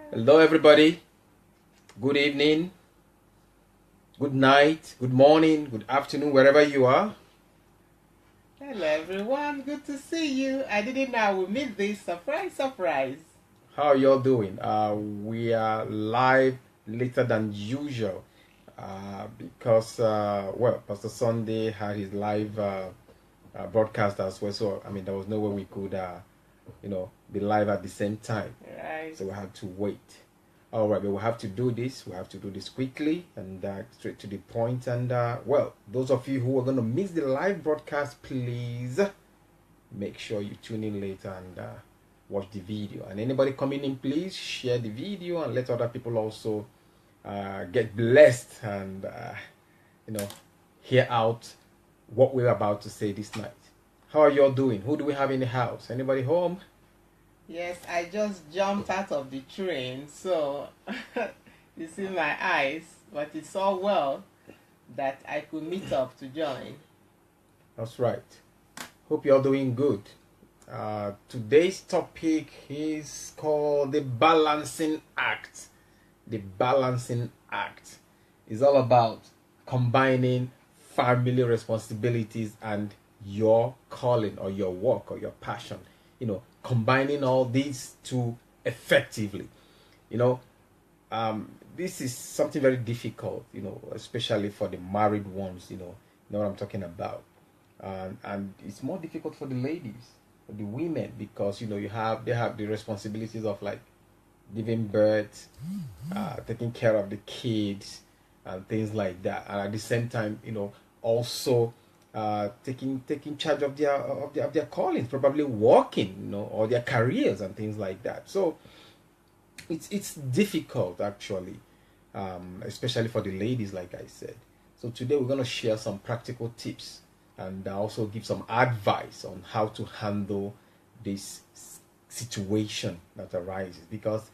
Hello, everybody. Good evening, good night, good morning, good afternoon, wherever you are. Hello everyone, good to see you. I didn't know I would miss this. Surprise, surprise. How are y'all doing? We are live later than usual because, well, Pastor Sunday had his live broadcast as well. So, I mean, there was no way we could, be live at the same time. Right. So we had to wait. All right, but we have to do this. We have to do this quickly and straight to the point. And well, those of you who are going to miss the live broadcast, please make sure you tune in later and watch the video. And anybody coming in, please share the video and let other people also get blessed and hear out what we're about to say this night. How are y'all doing? Who do we have in the house? Anybody home? Yes, I just jumped out of the train, so you see my eyes, but it's all well that I could meet up to join. That's right. Hope you're doing good. Today's topic is called the balancing act. The balancing act is all about combining family responsibilities and your calling or your work or your passion. Combining all these two effectively. You know, this is something very difficult. Especially for the married ones. You know what I'm talking about. And it's more difficult for the ladies, for the women, because they have the responsibilities of like giving birth, taking care of the kids, and things like that, and at the same time, also taking charge of their callings, probably working, or their careers and things like that. So it's difficult actually, especially for the ladies, like I said. So today we're going to share some practical tips and also give some advice on how to handle this situation that arises, because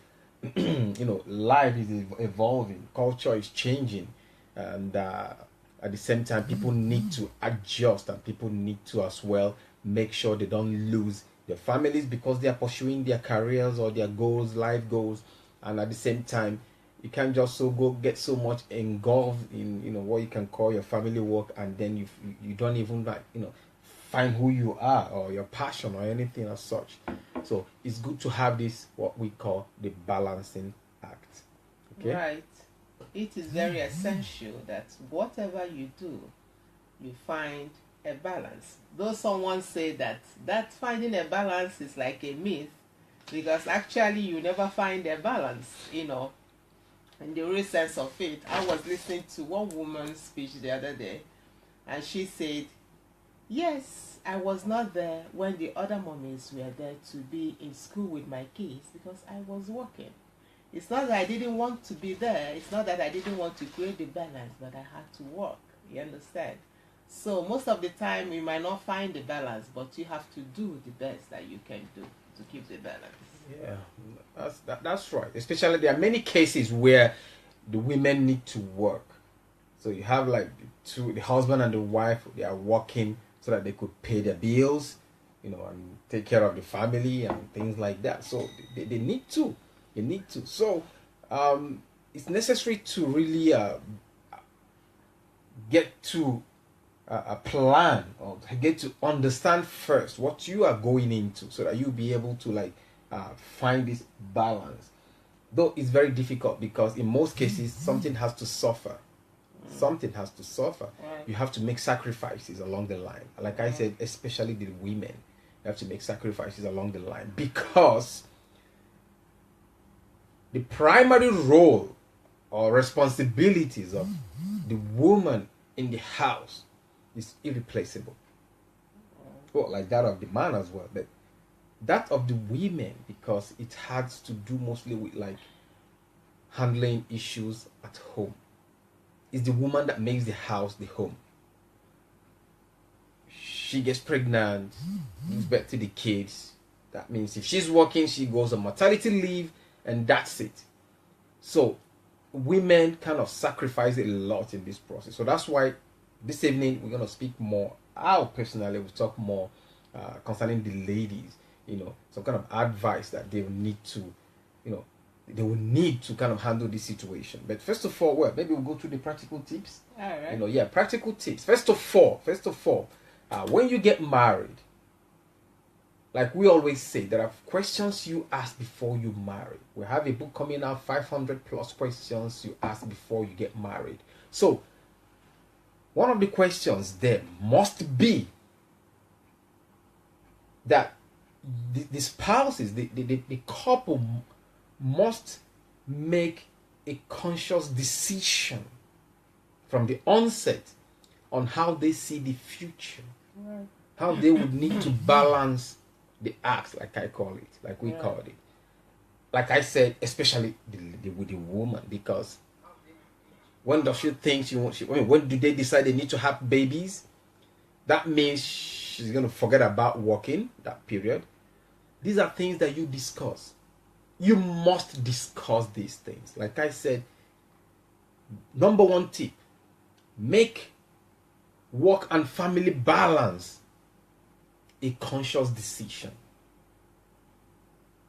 life is evolving, culture is changing, and at the same time people need to adjust, and people need to as well make sure they don't lose their families because they are pursuing their careers or their goals, life goals. And at the same time, you can't just so go get so much engulfed in what you can call your family work, and then you don't even like find who you are or your passion or anything as such. So it's good to have this what we call the balancing act. Okay. Right. It is very essential that whatever you do, you find a balance. Though someone say that finding a balance is like a myth, because actually you never find a balance, in the real sense of it. I was listening to one woman's speech the other day, and she said, yes, I was not there when the other mommies were there to be in school with my kids because I was working. It's not that I didn't want to be there, it's not that I didn't want to create the balance, but I had to work. You understand? So most of the time you might not find the balance, but you have to do the best that you can do to keep the balance. Yeah, that's right. Especially there are many cases where the women need to work. So you have like the husband and the wife, they are working so that they could pay their bills, and take care of the family and things like that. So they need to. They need to. So it's necessary to really get to a plan, or get to understand first what you are going into, so that you'll be able to like find this balance. Though it's very difficult because in most cases something has to suffer. Something has to suffer. Right. You have to make sacrifices along the line. Like I said, especially the women, you have to make sacrifices along the line, because the primary role or responsibilities of the woman in the house is irreplaceable. Well, like that of the man as well, but that of the women, because it has to do mostly with like handling issues at home. It's the woman that makes the house the home. She gets pregnant, gives birth to the kids. That means if she's working, she goes on maternity leave, and that's it. So women kind of sacrifice a lot in this process. So that's why this evening we're going to speak more. I personally will talk more concerning the ladies, some kind of advice that they need to, they will need to kind of handle this situation. But first of all, well, maybe we'll go through the practical tips. All right. You know, yeah, practical tips. First of all, when you get married, like we always say, there are questions you ask before you marry. We have a book coming out, 500 plus questions you ask before you get married. So, one of the questions there must be that the spouses, the couple must make a conscious decision from the onset on how they see the future, Right. how they would need to balance the acts, like I call it, like we called it. Like I said, especially with the woman, because when does she think when do they decide they need to have babies? That means she's going to forget about working that period. These are things that you discuss. You must discuss these things. Like I said, number one tip, make work and family balance a conscious decision.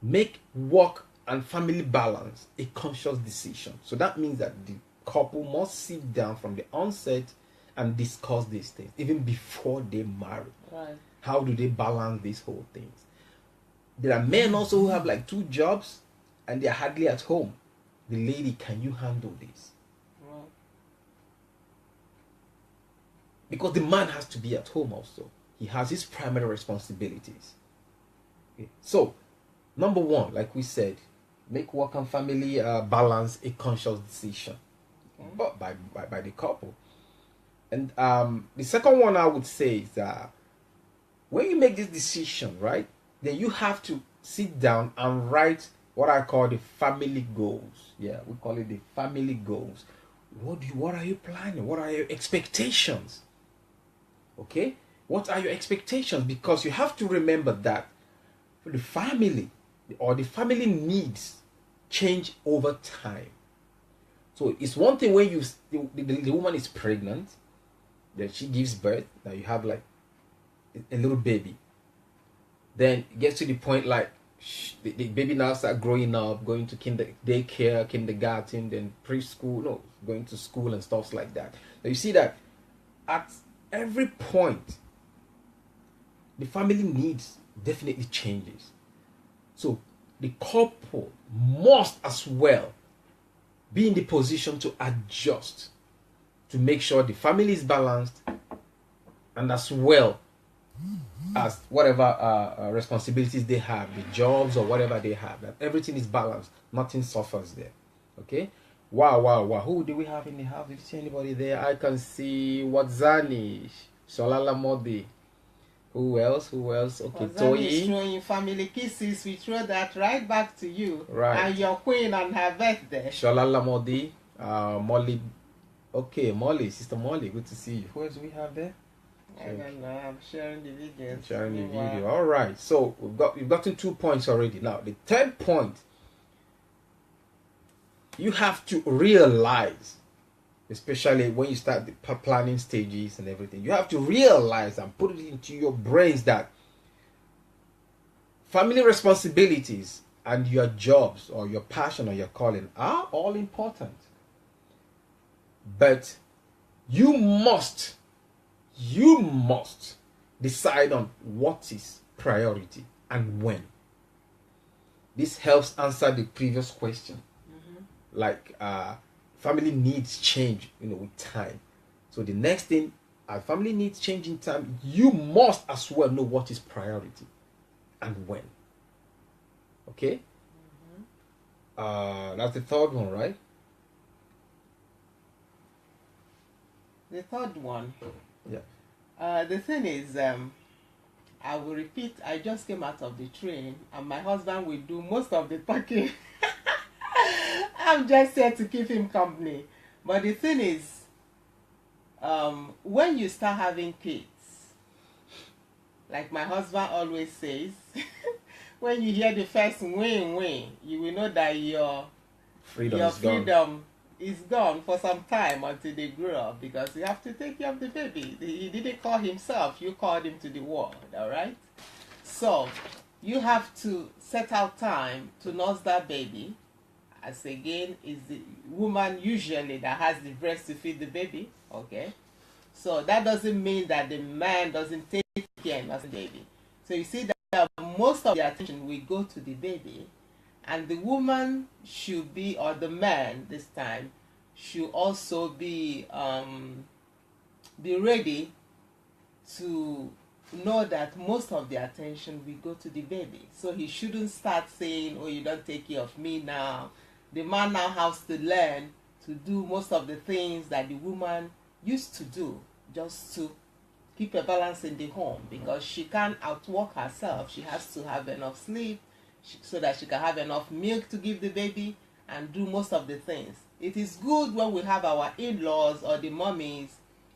Make work and family balance a conscious decision. So that means that the couple must sit down from the onset and discuss these things, even before they marry. Right. How do they balance these whole things? There are men also who have like 2 jobs and they are hardly at home. The lady, can you handle this? Right. Because the man has to be at home also. He has his primary responsibilities. Okay. So, number one, like we said, make work and family balance a conscious decision, but by the couple. And the second one I would say is that when you make this decision, right, then you have to sit down and write what I call the family goals. Yeah, we call it the family goals. What are you planning? What are your expectations? Okay, what are your expectations? Because you have to remember that the family or the family needs change over time. So it's one thing when the woman is pregnant, then she gives birth. Now you have like a little baby. Then it gets to the point like the baby now start growing up, going to daycare, kindergarten, then preschool, going to school and stuff like that. Now you see that at every point, the family needs definitely changes. So the couple must as well be in the position to adjust to make sure the family is balanced, and as well as whatever responsibilities they have, the jobs or whatever they have, that everything is balanced, nothing suffers there. Okay. Wow. Who do we have in the house? Did you see anybody there? I can see Wadzani, Sholala Modi. Who else? Okay, Toyi. Throwing family kisses. We throw that right back to you. Right. And your queen on her birthday. Sholala Modi, Molly. Okay, Molly, Sister Molly, good to see you. Who else do we have there? I don't know. I'm sharing the video. Sharing the video. All right. So we've gotten 2 points already. Now the third point, you have to realize, especially when you start the planning stages and everything, you have to realize and put it into your brains that family responsibilities and your jobs or your passion or your calling are all important. But you must decide on what is priority and when. This helps answer the previous question. Like family needs change, with time. So the next thing, family needs change in time. You must as well know what is priority and when. Okay. That's the third one, right? The third one. Yeah. The thing is, I will repeat. I just came out of the train, and my husband will do most of the talking. I'm just here to keep him company. But the thing is, when you start having kids, like my husband always says, when you hear the first wing, you will know that your freedom is gone for some time until they grow up, because you have to take care of the baby. He didn't call himself, you called him to the world, all right? So you have to set out time to nurse that baby. as again is the woman usually that has the breast to feed the baby. Okay, so that doesn't mean that the man doesn't take care of the baby. So you see that most of the attention will go to the baby, and the woman should be, or the man this time, should also be ready to know that most of the attention will go to the baby. So he shouldn't start saying, oh, you don't take care of me now. The man now has to learn to do most of the things that the woman used to do, just to keep a balance in the home, because she can't outwork herself. She has to have enough sleep so that she can have enough milk to give the baby and do most of the things. It is good when we have our in-laws or the mummies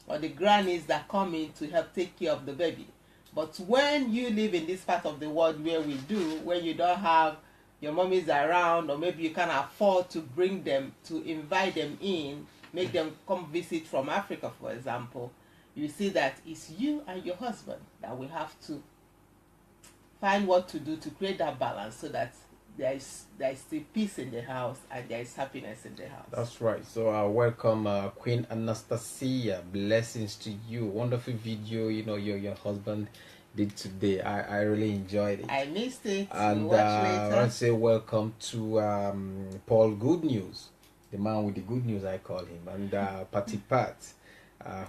or the grannies that come in to help take care of the baby. But when you live in this part of the world where we do, where you don't have your mummies around, or maybe you can't afford to bring them, to invite them in, make them come visit from Africa, for example, you see that it's you and your husband that we have to find what to do to create that balance, so that there is still peace in the house and there is happiness in the house. That's right. So welcome Queen Anastasia. Blessings to you. Wonderful video, your husband did today. I really enjoyed it. I missed it. And watch I later. want to say welcome to Paul Good News, the man with the good news, I call him, and Patty Pat.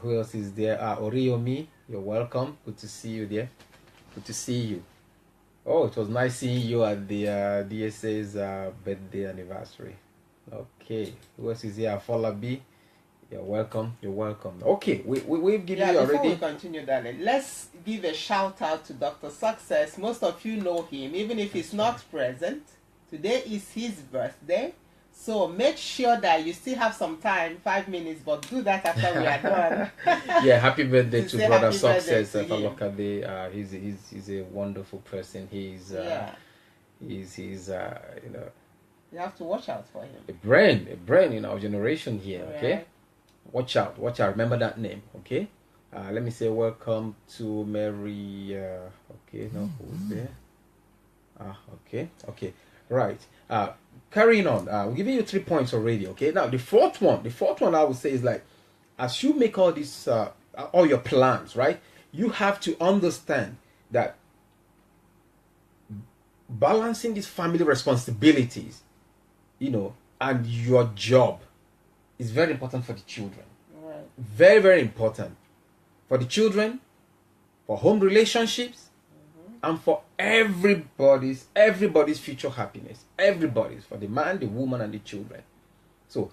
Who else is there? Oriomi, you're welcome. Good to see you there. Good to see you. Oh, it was nice seeing you at the DSA's birthday anniversary. Okay, who else is here? Folabi, you're welcome. You're welcome. Okay, we've given you already. Before we continue, darling, let's give a shout out to Dr. Success. Most of you know him, even if he's not present. Today is his birthday. So make sure that you still have some time, 5 minutes, but do that after we are done. Yeah, happy birthday to Brother Success. He's a wonderful person. He's you have to watch out for him. A brain in our generation here. Okay, Right. watch out. Remember that name. Okay. Let me say welcome to Mary. Okay, no, who's there? Okay, right. Carrying on, we're giving you 3 points already. Okay, now the fourth one I would say is like, as you make all these all your plans, right, you have to understand that balancing these family responsibilities, and your job is very important for the children. Right. Very, very important for the children, for home relationships, and for everybody's future happiness. Everybody's, for the man, the woman, and the children. So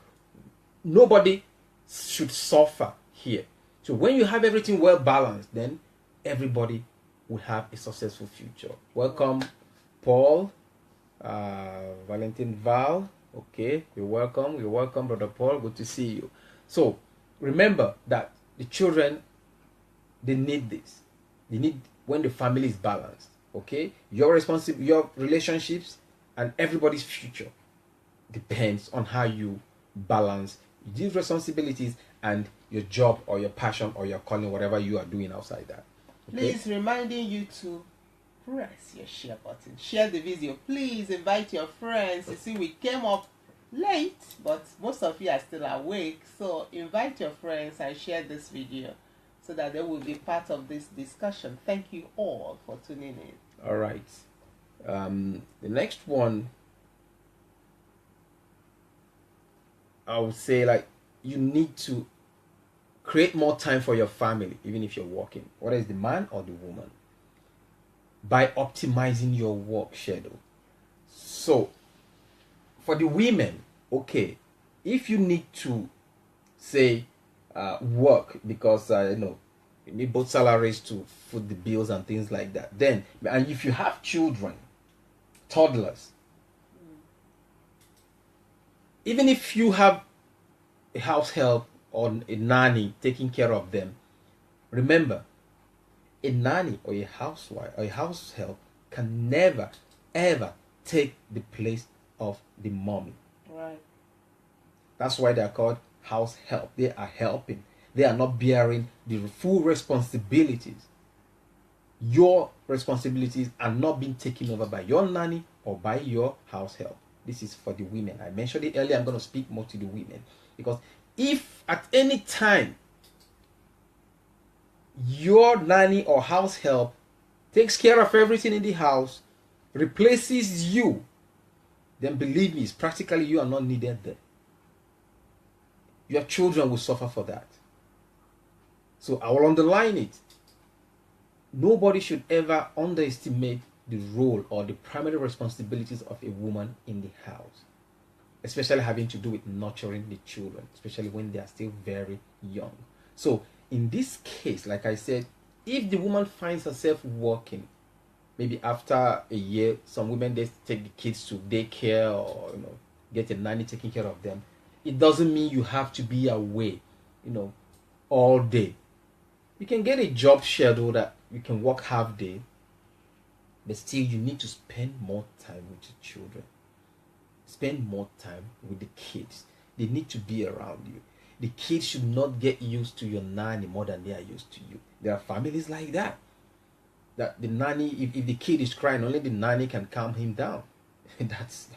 nobody should suffer here. So when you have everything well balanced, then everybody will have a successful future. Welcome, Paul, Valentin Val. Okay, you're welcome, Brother Paul. Good to see you. So remember that the children, they need this. They need, when the family is balanced, okay, your relationships and everybody's future depends on how you balance these responsibilities and your job or your passion or your calling, whatever you are doing outside that. Okay? Please, reminding you to press your share button. Share the video. Please invite your friends. You see, we came up late, but most of you are still awake. So invite your friends and share this video so that they will be part of this discussion. Thank you all for tuning in. All right. The next one, I would say, like, you need to create more time for your family, even if you're working, whether it's the man or the woman, by optimizing your work schedule. So, for the women, okay, if you need to, say, work because, you need both salaries to foot the bills and things like that, then, and if you have children, toddlers, even if you have a house help or a nanny taking care of them, remember, a nanny or a housewife or a house help can never ever take the place of the mommy. Right. That's why they are called house help. They are helping. They are not bearing the full responsibilities. Your responsibilities are not being taken over by your nanny or by your house help. this is for the women. I mentioned it earlier. I'm going to speak more to the women, because if at any time your nanny or house help takes care of everything in the house, replaces you, then believe me, it's practically you are not needed there. Your children will suffer for that. So I will underline it. Nobody should ever underestimate the role or the primary responsibilities of a woman in the house, especially having to do with nurturing the children, especially when they are still very young. So in this case, like I said, if the woman finds herself working, maybe after a year, some women, they take the kids to daycare or get a nanny taking care of them. It doesn't mean you have to be away, all day. You can get a job schedule that you can work half day, but still you need to spend more time with your children. Spend more time with the kids. They need to be around you. The kids should not get used to your nanny more than they are used to you. There are families like that. That the nanny, if the kid is crying, only the nanny can calm him down. It's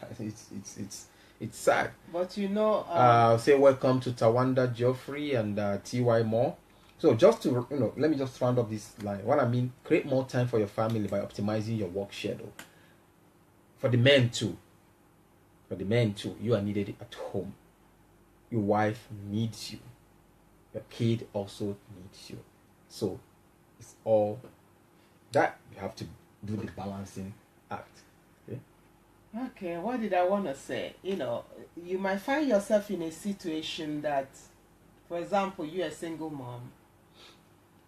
sad. But say welcome to Tawanda Geoffrey and T.Y. Moore. So just to let me just round up this line. What I mean, create more time for your family by optimizing your work schedule. For the men too, you are needed at home. Your wife needs you. Your kid also needs you. So it's all that you have to do the balancing act. Okay, what did I want to say? You might find yourself in a situation that, for example, you're a single mom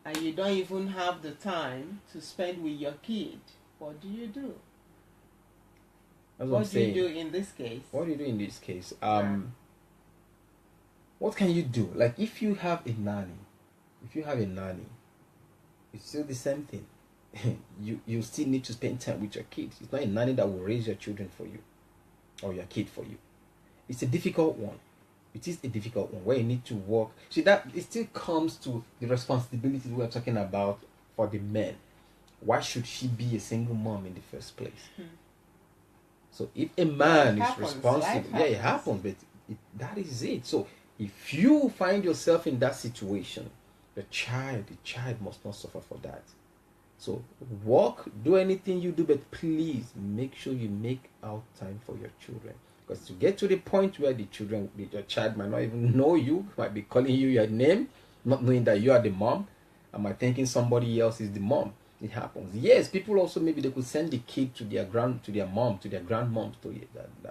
and you don't even have the time to spend with your kid. What do you do? What do you do in this case? What do you do in this case? What can you do? Like if you have a nanny, it's still the same thing. you still need to spend time with your kids. It's not a nanny that will raise your children for you or your kid for you. It's a difficult one. It is a difficult one where you need to work. See, that it still comes to the responsibilities we are talking about for the men. Why should she be a single mom in the first place? So if a man is responsible, it happens, but that is it. So if you find yourself in that situation, the child must not suffer for that. So work, do anything you do, but please make sure you make out time for your children. Because to get to the point where your child might not even know you, might be calling you your name, not knowing that you are the mom, and might thinking somebody else is the mom. It happens. Yes, people also, maybe they could send the kid to their grandmom, to their grandmom,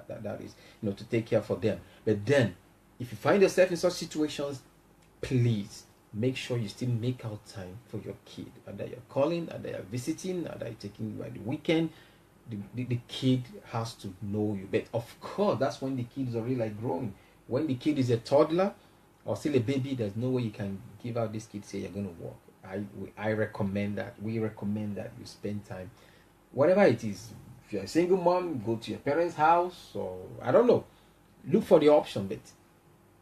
that is, to take care for them. But then, if you find yourself in such situations, please make sure you still make out time for your kid. Either you're calling, either you're visiting, either you're taking you by the weekend. The kid has to know you. But of course, that's when the kid is already like growing. When the kid is a toddler or still a baby, there's no way you can give out this kid, say you're going to work. I recommend that. We recommend that you spend time, whatever it is. If you're a single mom, go to your parents' house, or I don't know. Look for the option, but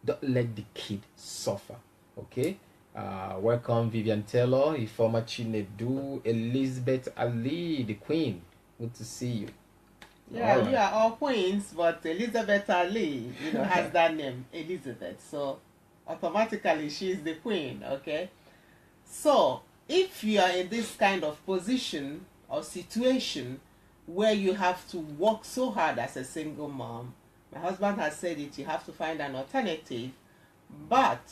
don't let the kid suffer. Okay? Welcome, Vivian Taylor, Ifeoma Chinedu, Elizabeth Ali, the Queen. Good to see you. Yeah, right. You are all queens, but Elizabeth Ali, has that name, Elizabeth. So automatically she's the queen, okay? So if you are in this kind of position or situation where you have to work so hard as a single mom, my husband has said it, you have to find an alternative, but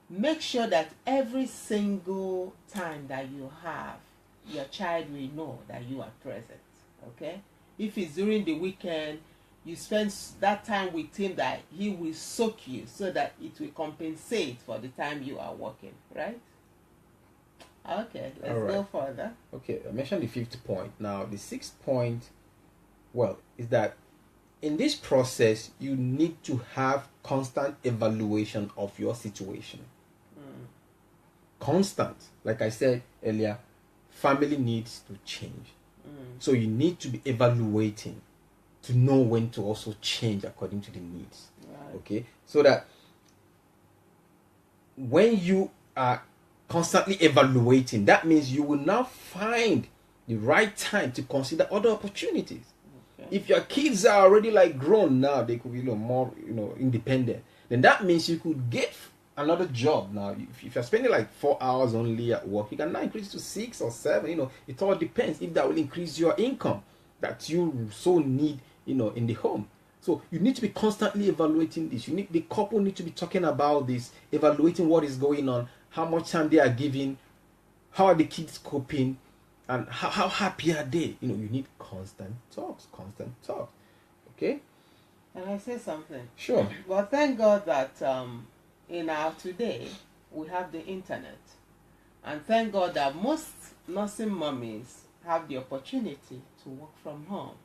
make sure that every single time that you have, your child will know that you are present, okay? If it's during the weekend, you spend that time with him, that he will soak you so that it will compensate for the time you are working, right? Okay, let's go further. Okay, I mentioned the 5th point. Now, the 6th point, is that in this process, you need to have constant evaluation of your situation. Constant. Like I said earlier, family needs to change. So you need to be evaluating to know when to also change according to the needs. Right. Okay? So that when you are constantly evaluating, that means you will now find the right time to consider other opportunities. Okay. If your kids are already like grown now, they could be more independent. Then that means you could get another job now. If you're spending like 4 hours only at work, you can now increase to 6 or 7. It all depends if that will increase your income that you so need in the home. So you need to be constantly evaluating this. The couple need to be talking about this, evaluating what is going on, how much time they are giving, how are the kids coping, and how happy are they. You need constant talks. Okay? Can I say something? Sure. Well, thank God that in our today we have the internet, and thank God that most nursing mummies have the opportunity to work from home.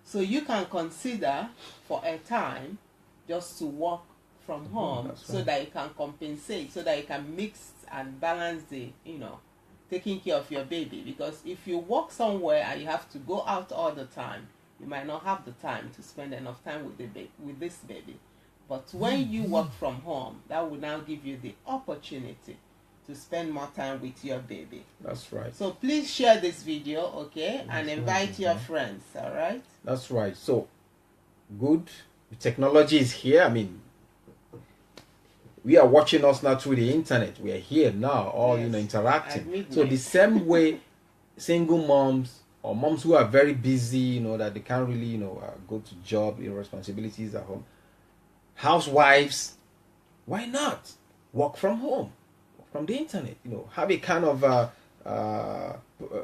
So you can consider for a time just to work from home, right, so that you can compensate, so that you can mix and balance the, taking care of your baby. Because if you work somewhere and you have to go out all the time, you might not have the time to spend enough time with this baby. But when you work from home, that will now give you the opportunity to spend more time with your baby. That's right. So please share this video, okay? And invite your friends, all right? That's right. So, good. The technology is here. I mean, we are watching us now through the internet. We are here now, all, interacting. So the same way single moms or moms who are very busy, that they can't really, go to job, responsibilities at home. Housewives, why not work from home? From the internet, have a kind of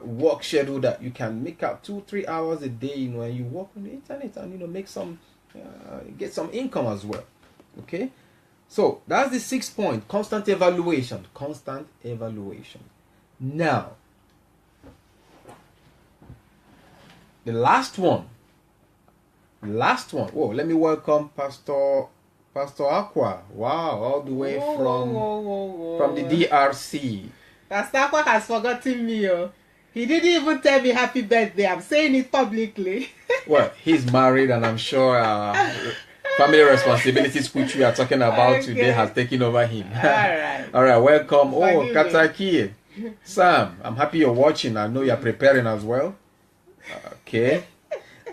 work schedule that you can make out 2-3 hours a day, and you work on the internet and make some, get some income as well. Okay, so that's the 6th point: constant evaluation. Now, the last one. Oh, let me welcome Pastor Aqua. Wow, all the way from the DRC. Pastor Aqua has forgotten me. He didn't even tell me happy birthday. I'm saying it publicly. Well, he's married, and I'm sure family responsibilities, which we are talking about today, has taken over him. All right, welcome. Oh, Kataki. Sam, I'm happy you're watching. I know you're preparing as well. Okay.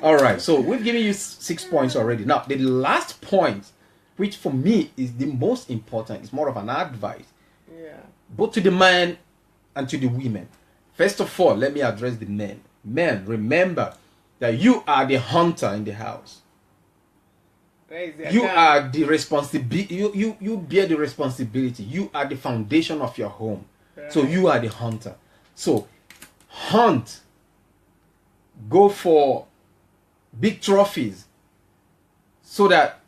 All right, so we've given you 6 points already. Now, the last point, which for me is the most important, is more of an advice, both to the man and to the women. First of all, let me address the men. Men, remember that you are the hunter in the house. You are the responsibility. You bear the responsibility. You are the foundation of your home. Right. So you are the hunter. So hunt. Go for big trophies, so that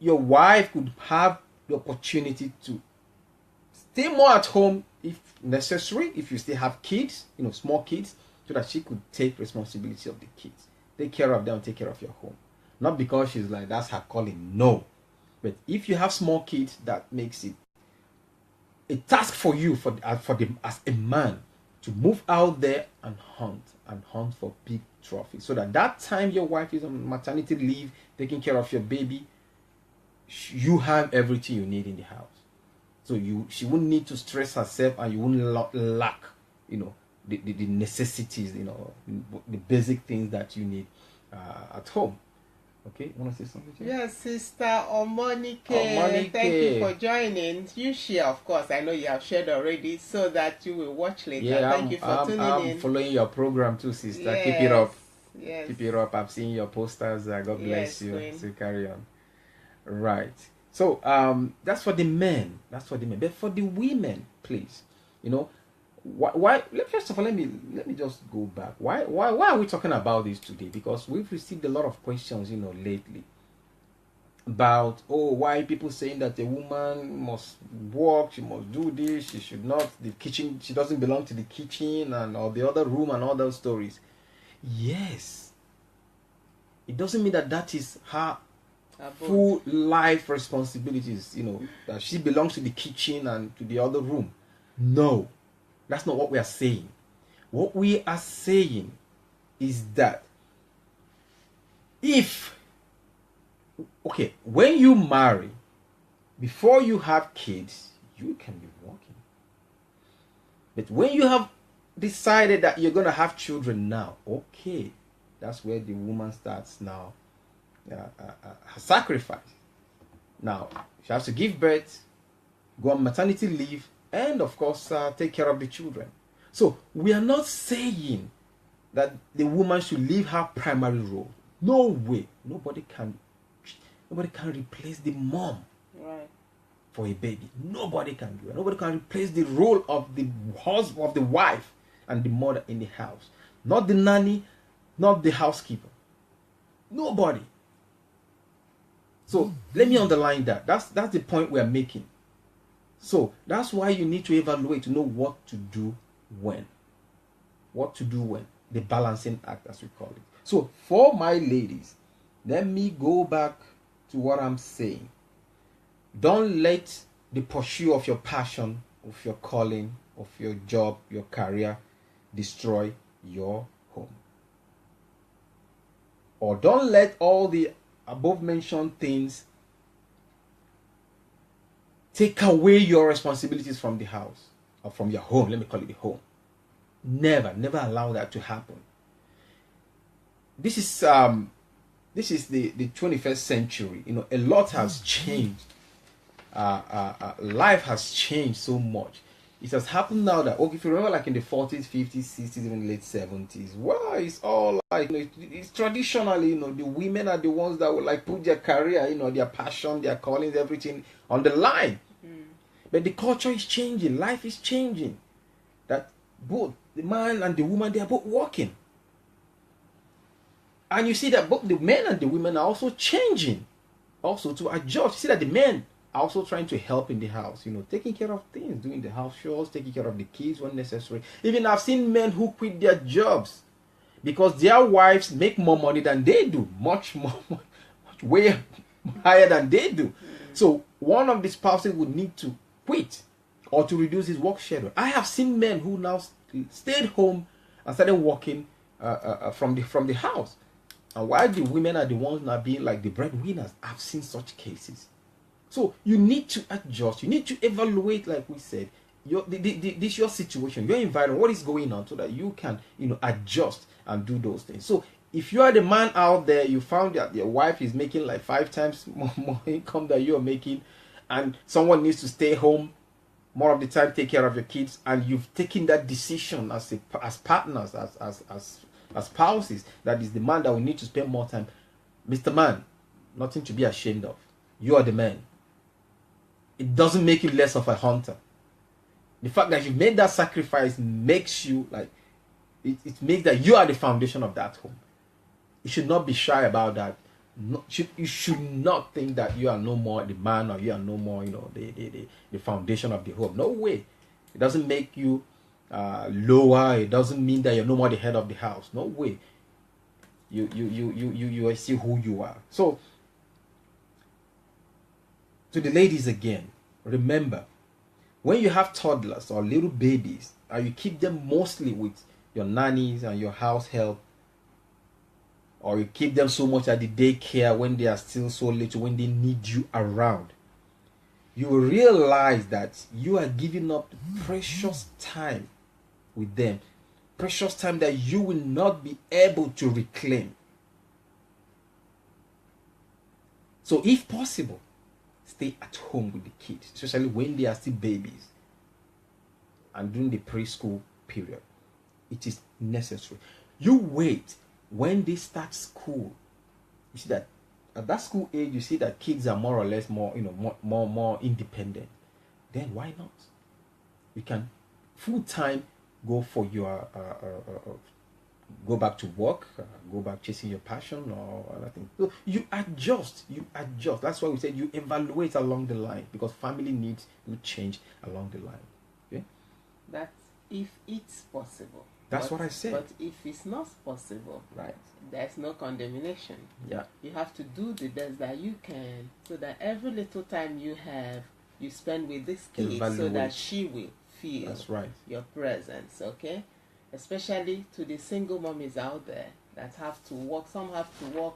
your wife could have the opportunity to stay more at home if necessary, if you still have kids, small kids, so that she could take responsibility of the kids, take care of them, take care of your home. Not because she's like, that's her calling, no. But if you have small kids, that makes it a task for you, for them as a man, to move out there and hunt for big trophies, so that time your wife is on maternity leave, taking care of your baby, you have everything you need in the house. So she wouldn't need to stress herself, and you wouldn't lack, the necessities, the basic things that you need at home. Okay, you want to say something? Yes, Sister Omonike, thank you for joining. You share, of course. I know you have shared already, so that you will watch later. Yeah, thank you for tuning in. I'm following your program too, sister. Yes. Keep it up. Yes. Keep it up. I've seen your posters. God bless you. Queen. So carry on. Right. So that's for the men. But for the women, please, why first of all, let me just go back. Why are we talking about this today? Because we've received a lot of questions, lately, about why people saying that a woman must work, she must do this, she should not, the kitchen, she doesn't belong to the kitchen or the other room, and all those stories. Yes, it doesn't mean that is her full life responsibilities, that she belongs to the kitchen and to the other room. No. That's not what we are saying. What we are saying is that when you marry, before you have kids, you can be working. But when you have decided that you're going to have children now, okay, That's where the woman starts now her sacrifice. Now she has to give birth, go on maternity leave, and of course take care of the children. So we are not saying that the woman should leave her primary role. No way. Nobody can replace the mom. Right. For a baby. Nobody can do it. Nobody can replace the role of the husband, of the wife, and the mother in the house. Not the nanny, not the housekeeper. Nobody. So let me underline that. That's the point we are making. So that's why you need to evaluate to know what to do when. What to do when. The balancing act, as we call it. So for my ladies, let me go back to what I'm saying. Don't let the pursuit of your passion, of your calling, of your job, your career, destroy your home. Or don't let all the above mentioned things take away your responsibilities from the house or from your home. Let me call it the home. Never allow that to happen. This is the 21st century. You know, a lot has changed. Life has changed so much. It has happened now that, okay, if you remember, like in the 40s, 50s, 60s, even late 70s, well, it's all like, you know, it's traditionally, you know, the women are the ones that would like put their career, you know, their passion, their callings, everything on the line. But the culture is changing, life is changing. That both the man and the woman, they are both working. And you see that both the men and the women are also changing, also to adjust. You see that the men are also trying to help in the house, you know, taking care of things, doing the house chores, taking care of the kids when necessary. Even I've seen men who quit their jobs because their wives make more money than they do, much way higher than they do. So one of the spouses would need to quit or to reduce his work schedule. I have seen men who now stayed home and started working from the house. And while the women are the ones now being like the breadwinners, I've seen such cases. So you need to adjust. You need to evaluate, like we said, this your situation, your environment, what is going on, so that you can, you know, adjust and do those things. So if you are the man out there, you found that your wife is making like 5 times more income that you are making, and someone needs to stay home more of the time, take care of your kids, and you've taken that decision as partners, as spouses, that is the man that will need to spend more time. Mr. Man, nothing to be ashamed of. You are the man. It doesn't make you less of a hunter. The fact that you made that sacrifice makes you like, it makes that you are the foundation of that home. You should not be shy about that. You should not think that you are no more the man, or you are no more, you know, the foundation of the home. No way. It doesn't make you lower. It doesn't mean that you're no more the head of the house. No way. You are still who you are. So to the ladies again, remember, when you have toddlers or little babies, and you keep them mostly with your nannies and your house help, or you keep them so much at the daycare when they are still so little, when they need you around, you will realize that you are giving up precious time with them, precious time that you will not be able to reclaim. So if possible, stay at home with the kids, especially when they are still babies and during the preschool period. It is necessary. You wait when they start school. You see that at that school age, you see that kids are more or less more, you know, more independent. Then why not? You can full time go for your go back to work, go back chasing your passion or anything. So you adjust. That's why we said you evaluate along the line, because family needs will change along the line. Okay? That's if it's possible. That's what I said. But if it's not possible, right, there's no condemnation. Yeah. You have to do the best that you can, so that every little time you have, you spend with this kid, so that she will feel that's right, your presence. Okay? Especially to the single mommies out there that have to work. Some have to work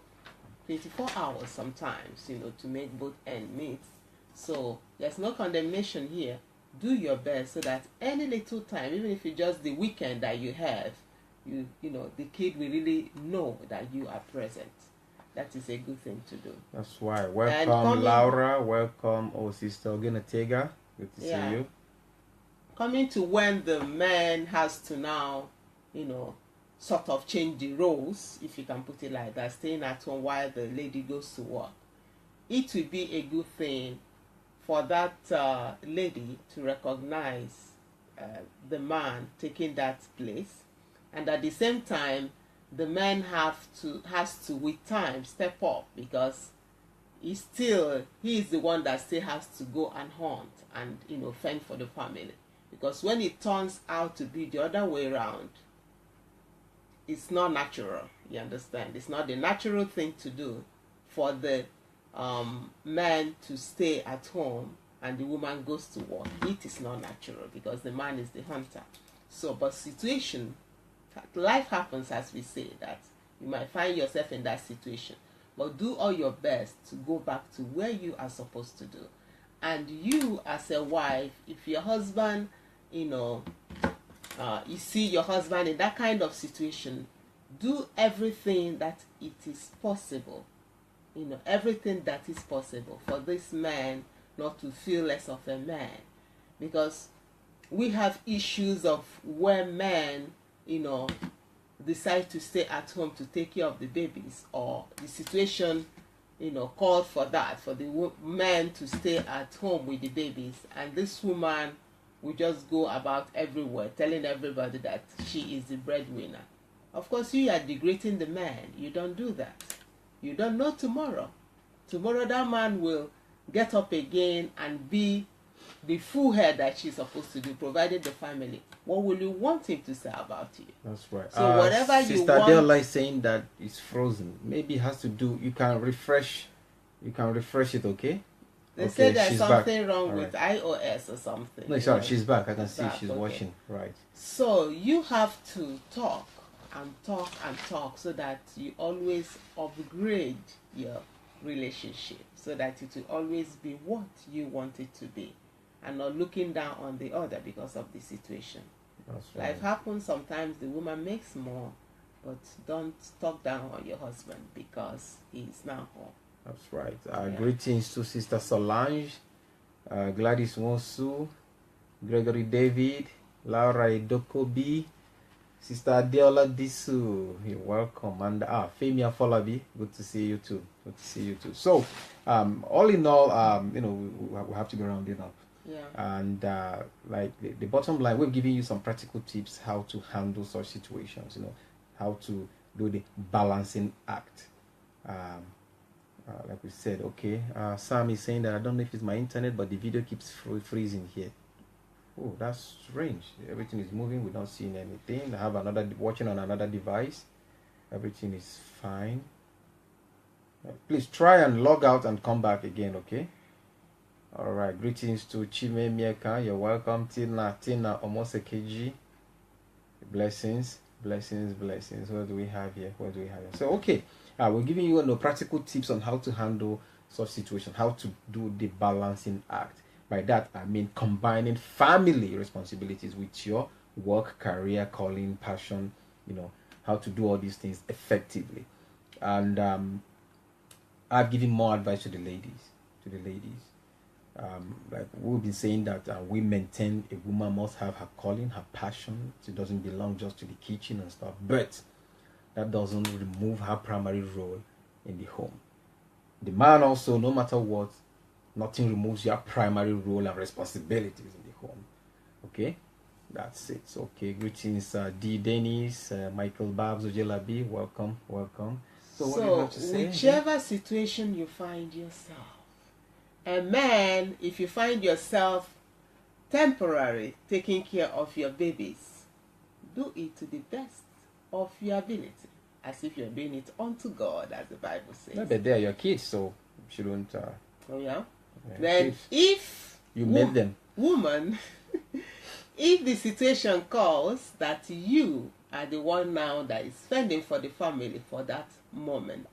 24 hours sometimes, you know, to make both ends meet. So there's no condemnation here. Do your best so that any little time, even if it's just the weekend that you have, you know, the kid will really know that you are present. That is a good thing to do. That's why. Welcome, Laura. Welcome, Sister Ogenetega. Good to see you. Coming to when the man has to now, you know, sort of change the roles, if you can put it like that, staying at home while the lady goes to work. It will be a good thing for that lady to recognize the man taking that place, and at the same time, the man has to with time step up, because he is the one that still has to go and hunt and, you know, fend for the family. Because when it turns out to be the other way around, it's not natural. You understand? It's not the natural thing to do for the man to stay at home and the woman goes to work. It is not natural, because the man is the hunter. So, but life happens, as we say, that you might find yourself in that situation, but do all your best to go back to where you are supposed to do. And you, as a wife, if your husband, you know, you see your husband in that kind of situation, do everything that it is possible, you know, everything that is possible for this man not to feel less of a man. Because we have issues of where men, you know, decide to stay at home to take care of the babies, or the situation, you know, called for that, for the man to stay at home with the babies, and this woman will just go about everywhere telling everybody that she is the breadwinner. Of course, you are degrading the man. You don't do that. You don't know tomorrow. Tomorrow that man will get up again and be the full head that she's supposed to do, provided the family. What will you want him to say about you? That's right. So whatever you want. Sister Adela is saying that it's frozen. Maybe it has to do. You can refresh it. Okay. They say there's something wrong with iOS or something. No, sorry, she's back. I can see she's watching. Right. So you have to talk and talk and talk, so that you always upgrade your relationship, so that it will always be what you want it to be, and not looking down on the other because of the situation. That's right. Life happens. Sometimes the woman makes more, but don't talk down on your husband because he's now home. That's right. Greetings to Sister Solange, Gladys Wonsu, Gregory David, Laura Edokobi, Sister Adela Disu. You're welcome. And Femia Folabi, good to see you too. Good to see you too. So, all in all, you know, we have to be rounding up. Yeah. And like the bottom line, we've given you some practical tips how to handle such situations. You know, how to do the balancing act. Like we said, okay. Sam is saying that I don't know if it's my internet, but the video keeps freezing here. Oh, that's strange. Everything is moving. We're not seeing anything. I have watching on another device. Everything is fine. Please try and log out and come back again, okay? All right. Greetings to Chime Mieka. You're welcome. Tina Omosekeji. Blessings. What do we have here? So, okay. We're giving you practical tips on how to handle such situations, how to do the balancing act. By that, I mean combining family responsibilities with your work, career, calling, passion, you know, how to do all these things effectively. And I've given more advice to the ladies. Like we've been saying that we maintain a woman must have her calling, her passion. She doesn't belong just to the kitchen and stuff. But that doesn't remove her primary role in the home. The man also, no matter what, nothing removes your primary role and responsibilities in the home. Okay? That's it. Okay, greetings, D. Dennis, Michael Babs, Ojelabi, welcome. So what do you have to say? Whichever situation you find yourself, a man, if you find yourself temporarily taking care of your babies, do it to the best of your ability, as if you're doing it unto God, as the Bible says. No, but they are your kids, so you shouldn't. Oh yeah. Then kids. If you made them, woman, if the situation calls that you are the one now that is fending for the family for that moment,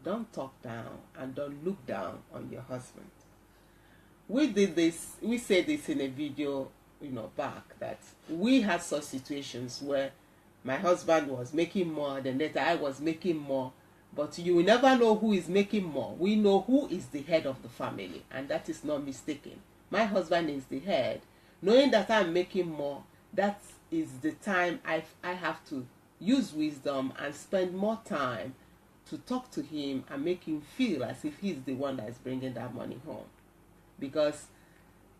don't talk down and don't look down on your husband. We did this. We said this in a video, back, that we had such situations where my husband was making more, then later I was making more. But you will never know who is making more. We know who is the head of the family, and that is not mistaken. My husband is the head. Knowing that I'm making more, that is the time I have to use wisdom and spend more time to talk to him and make him feel as if he's the one that is bringing that money home. Because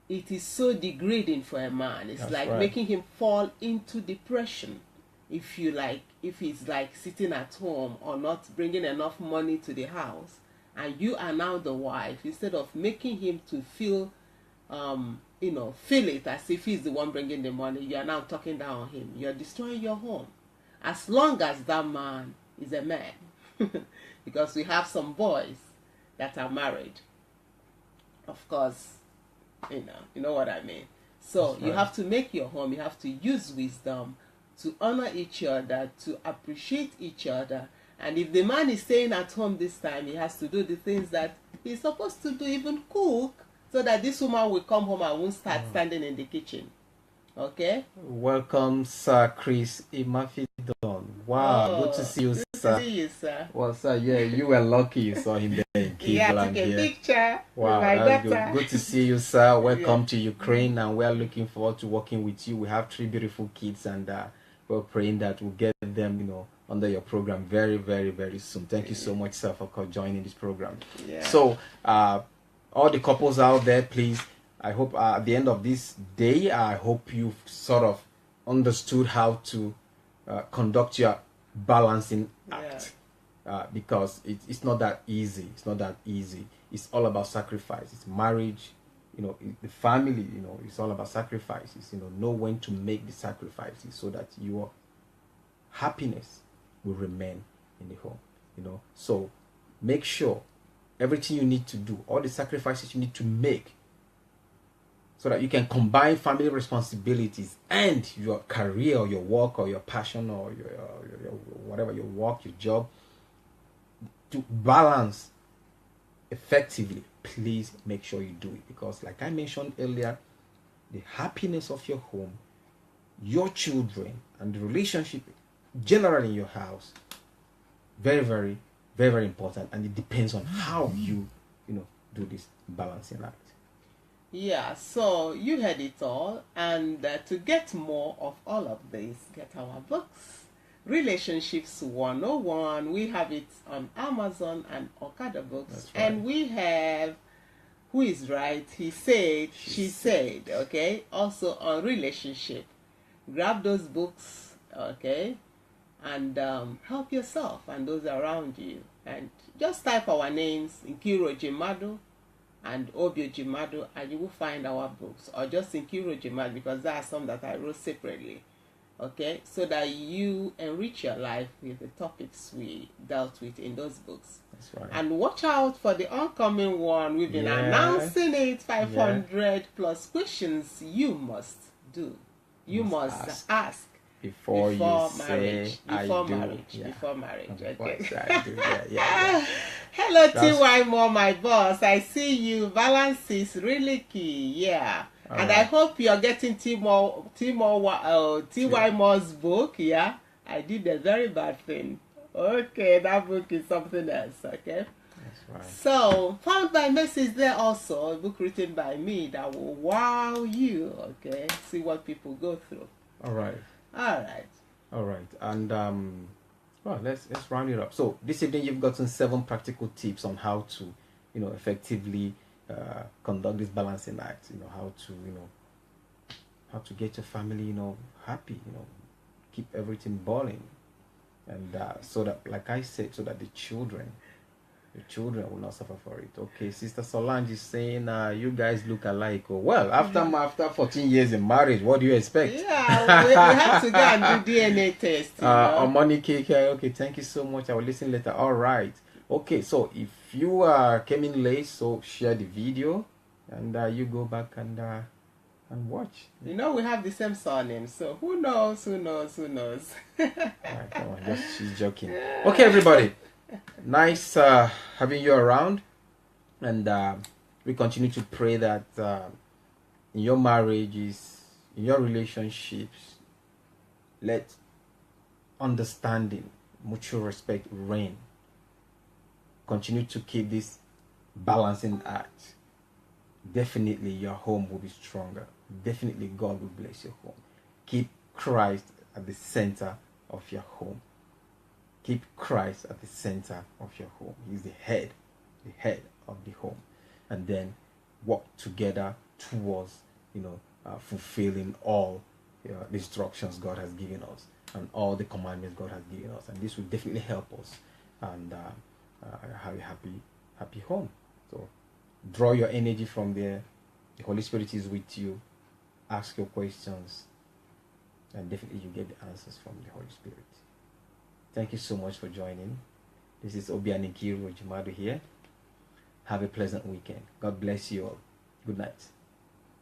it is so degrading for a man. It's like making him fall into depression. If he's like sitting at home or not bringing enough money to the house, and you are now the wife, instead of making him to feel feel it as if he's the one bringing the money, you are now talking down on him. You're destroying your home. As long as that man is a man. Because we have some boys that are married. Of course, you know what I mean. So you have to make your home, you have to use wisdom to honor each other, to appreciate each other. And if the man is staying at home this time, he has to do the things that he's supposed to do, even cook, so that this woman will come home and won't start standing in the kitchen. Okay? Welcome, Sir Chris Imafidon. Wow, good to see you, good sir. To see you, sir. Well, sir, yeah, you were lucky you saw him there in Cleveland. Yeah, took a picture wow, with my that's daughter. Good to see you, sir. Welcome to Ukraine, and we are looking forward to working with you. We have 3 beautiful kids, and we're praying that we'll get them, under your program very, very, very soon. Thank you so much, sir, for joining this program. Yeah. So, all the couples out there, please, I hope at the end of this day, I hope you've sort of understood how to conduct your balancing act. Because it's not that easy. It's not that easy. It's all about sacrifice. It's marriage, the family, it's all about sacrifices. Know when to make the sacrifices so that your happiness will remain in the home. So make sure everything you need to do, all the sacrifices you need to make, so that you can combine family responsibilities and your career or your work or your passion or your whatever, your work, your job, to balance effectively. Please make sure you do it, because like I mentioned earlier, the happiness of your home, your children, and the relationship generally in your house, very, very, very, very important, and it depends on how you do this balancing act. Yeah, so you heard it all, and to get more of all of this, get our books, Relationships 101. We have it on Amazon and Okada Books. Right. And we have Who is Right, He Said, She Said, okay? Also on relationship. Grab those books, okay? And help yourself and those around you. And just type our names, Nkiru Ojimadu and Ojimadu, and you will find our books. Or just Nkiru Ojimadu, because there are some that I wrote separately. Okay, so that you enrich your life with the topics we dealt with in those books. That's right. And watch out for the oncoming one. We've been announcing it. 500 plus questions you must do. You must ask before you marriage. Say before I do. marriage. Yeah. Before marriage. Okay. I do. Yeah. Hello, T.Y. Moore, my boss. I see you. Balance is really key. Yeah. And I hope you're getting T.Y. Moore's book. Yeah, I did a very bad thing. Okay, that book is something else. Okay. That's right. So, Found by Mercy is there also, a book written by me that will wow you. Okay, see what people go through. All right. And well, let's round it up. So this evening you've gotten 7 practical tips on how to, effectively conduct this balancing act. How to get your family, happy. Keep everything balling, and so that, like I said, so that the children will not suffer for it. Okay, Sister Solange is saying, you guys look alike. Oh, well, after 14 years in marriage, what do you expect? Yeah, we have to go and do DNA test. Money cake. Okay, thank you so much. I will listen later. All right. Okay, so if you came in late, so share the video, and you go back and watch. We have the same surname, so who knows? All right, come on, she's joking. Okay, everybody. Nice having you around, and we continue to pray that in your marriages, in your relationships, let understanding, mutual respect reign. Continue to keep this balancing act. Definitely your home will be stronger. Definitely God will bless your home. Keep Christ at the center of your home. Keep Christ at the center of your home. He's the head of the home. And then work together towards, fulfilling all the instructions God has given us and all the commandments God has given us. And this will definitely help us and have a happy home. So draw your energy from there. The Holy Spirit is with you. Ask your questions, and definitely you get the answers from the Holy Spirit. Thank you so much for joining. This is Nkiru Ojimadu here. Have a pleasant weekend. God bless you all. Good night.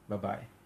Bye-bye.